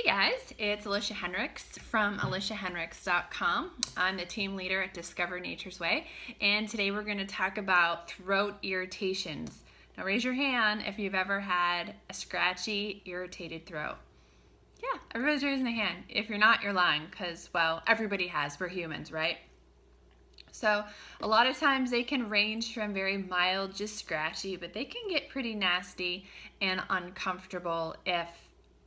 guys, it's Alicia Henricks from aliciahenricks.com. I'm the team leader at Discover Nature's Way, and today we're going to talk about throat irritations. Now raise your hand if you've ever had a scratchy, irritated throat. Yeah, everybody's raising a hand. If you're not, you're lying, because, well, everybody has. We're humans, right? So a lot of times they can range from very mild, just scratchy, but they can get pretty nasty and uncomfortable if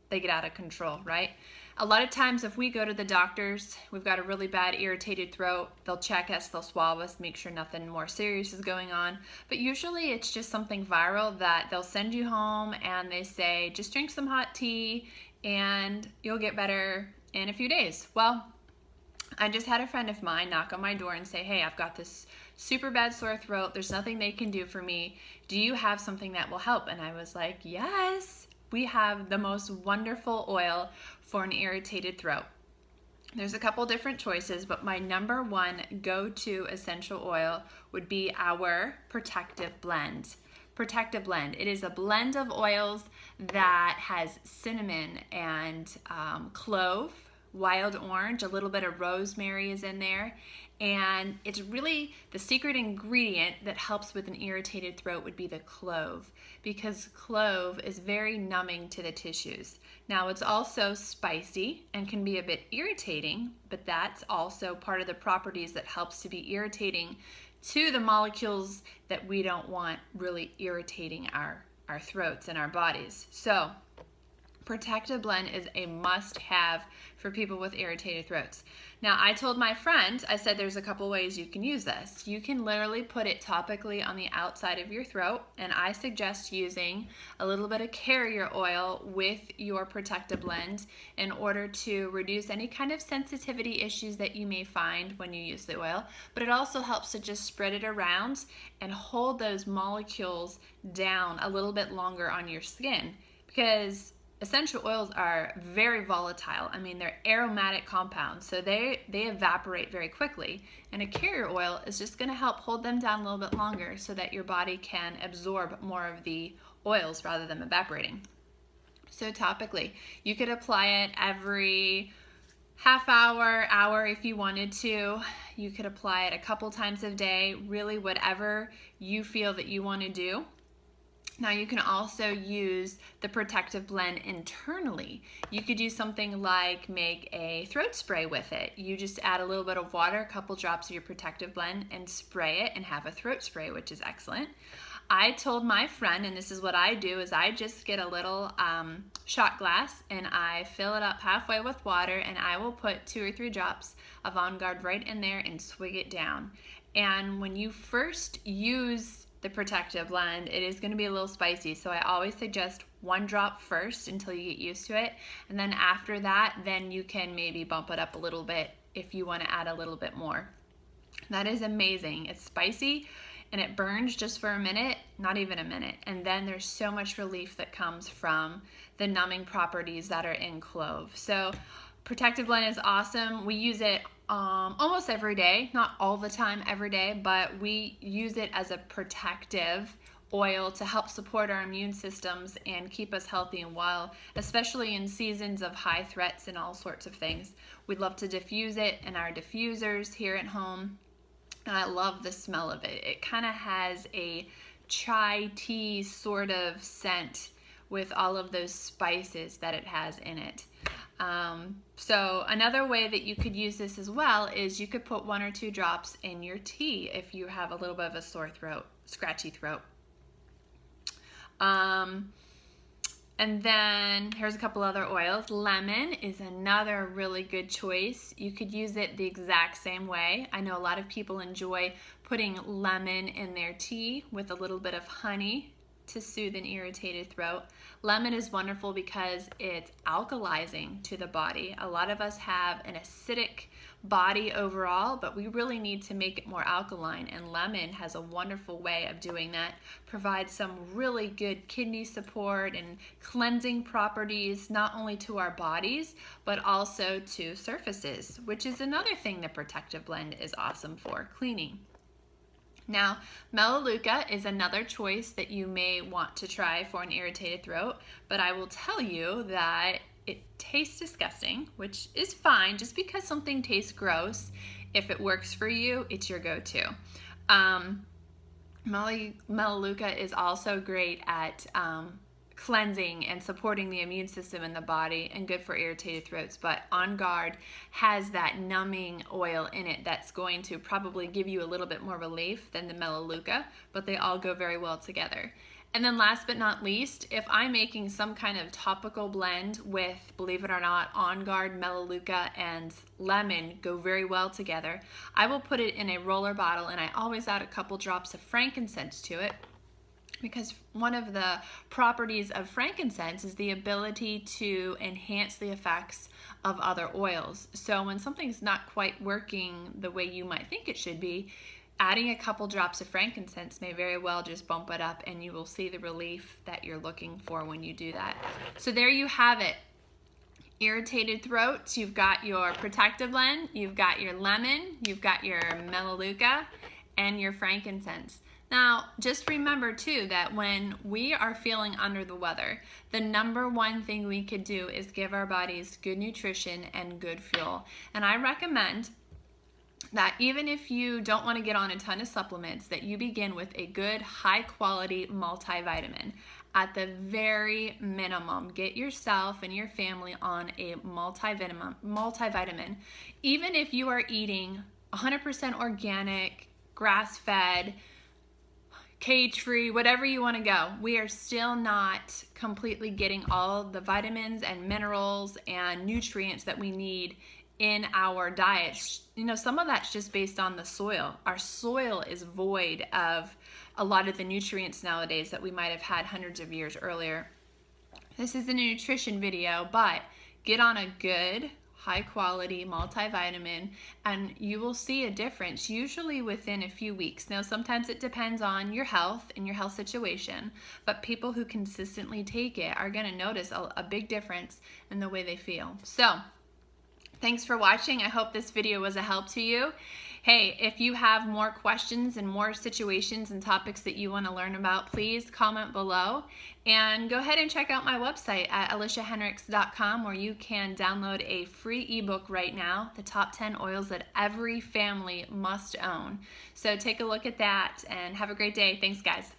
they get out of control, right? A lot of times if we go to the doctors, we've got a really bad irritated throat, they'll check us, they'll swab us, make sure nothing more serious is going on. But usually it's just something viral that they'll send you home and they say, just drink some hot tea and you'll get better in a few days. Well, I just had a friend of mine knock on my door and say, hey, I've got this super bad sore throat. There's nothing they can do for me. Do you have something that will help? And I was like, yes. We have the most wonderful oil for an irritated throat. There's a couple different choices, but my number one go-to essential oil would be our Protective Blend. Protective Blend. It is a blend of oils that has cinnamon and clove, wild orange, a little bit of rosemary is in there, and it's really the secret ingredient that helps with an irritated throat would be the clove, because clove is very numbing to the tissues. Now it's also spicy and can be a bit irritating, but that's also part of the properties that helps to be irritating to the molecules that we don't want really irritating our throats and our bodies. So Protective Blend is a must-have for people with irritated throats. Now, I told my friend, I said there's a couple ways you can use this. You can literally put it topically on the outside of your throat, and I suggest using a little bit of carrier oil with your Protective Blend in order to reduce any kind of sensitivity issues that you may find when you use the oil. But it also helps to just spread it around and hold those molecules down a little bit longer on your skin, because essential oils are very volatile. I mean, they're aromatic compounds, so they evaporate very quickly. And a carrier oil is just going to help hold them down a little bit longer so that your body can absorb more of the oils rather than evaporating. So topically, you could apply it every half hour if you wanted to. You could apply it a couple times a day, really whatever you feel that you want to do. Now you can also use the Protective Blend internally. You could do something like make a throat spray with it. You just add a little bit of water, a couple drops of your Protective Blend, and spray it and have a throat spray, which is excellent. I told my friend, and this is what I do, is I just get a little shot glass and I fill it up halfway with water, and I will put 2 or 3 drops of On Guard right in there and swig it down. And when you first use the Protective Blend, it is going to be a little spicy, so I always suggest 1 drop first until you get used to it, and then after that, then you can maybe bump it up a little bit if you want to add a little bit more. That is amazing. It's spicy and it burns just for a minute, not even a minute, and then there's so much relief that comes from the numbing properties that are in clove. So Protective Blend is awesome. We use it almost every day, not all the time every day, but we use it as a protective oil to help support our immune systems and keep us healthy and well, especially in seasons of high threats and all sorts of things. We love to diffuse it in our diffusers here at home, and I love the smell of it. It kind of has a chai tea sort of scent with all of those spices that it has in it. So another way that you could use this as well is you could put 1 or 2 drops in your tea if you have a little bit of a sore throat, scratchy throat. And then here's a couple other oils. Lemon is another really good choice. You could use it the exact same way. I know a lot of people enjoy putting lemon in their tea with a little bit of honey to soothe an irritated throat. Lemon is wonderful because it's alkalizing to the body. A lot of us have an acidic body overall, but we really need to make it more alkaline, and lemon has a wonderful way of doing that. Provides some really good kidney support and cleansing properties, not only to our bodies, but also to surfaces, which is another thing the Protective Blend is awesome for, cleaning. Now, Melaleuca is another choice that you may want to try for an irritated throat, but I will tell you that It tastes disgusting, which is fine. Just because something tastes gross, if it works for you, it's your go-to. Melaleuca is also great at cleansing and supporting the immune system in the body and good for irritated throats, but On Guard has that numbing oil in it that's going to probably give you a little bit more relief than the Melaleuca, but they all go very well together. And then last but not least, if I'm making some kind of topical blend with, believe it or not, On Guard, Melaleuca, and lemon go very well together, I will put it in a roller bottle, and I always add a couple drops of frankincense to it, because one of the properties of frankincense is the ability to enhance the effects of other oils. So when something's not quite working the way you might think it should be, adding a couple drops of frankincense may very well just bump it up, and you will see the relief that you're looking for when you do that. So there you have it. Irritated throats, you've got your protective blend, you've got your lemon, you've got your Melaleuca, and your frankincense. Now, just remember too that when we are feeling under the weather, the number one thing we could do is give our bodies good nutrition and good fuel. And I recommend that even if you don't want to get on a ton of supplements, that you begin with a good high quality multivitamin. At the very minimum, get yourself and your family on a multivitamin. Even if you are eating 100% organic, grass-fed, cage-free, whatever you want to go, we are still not completely getting all the vitamins and minerals and nutrients that we need in our diet. You know, some of that's just based on the soil. Our soil is void of a lot of the nutrients nowadays that we might have had hundreds of years earlier. This is a nutrition video, but get on a good, high quality multivitamin and you will see a difference usually within a few weeks. Now, sometimes it depends on your health and your health situation, but people who consistently take it are going to notice a big difference in the way they feel. So, thanks for watching. I hope this video was a help to you. Hey, if you have more questions and more situations and topics that you want to learn about, please comment below. And go ahead and check out my website at aliciahenricks.com, where you can download a free ebook right now, the top 10 oils that every family must own. So take a look at that and have a great day. Thanks, guys.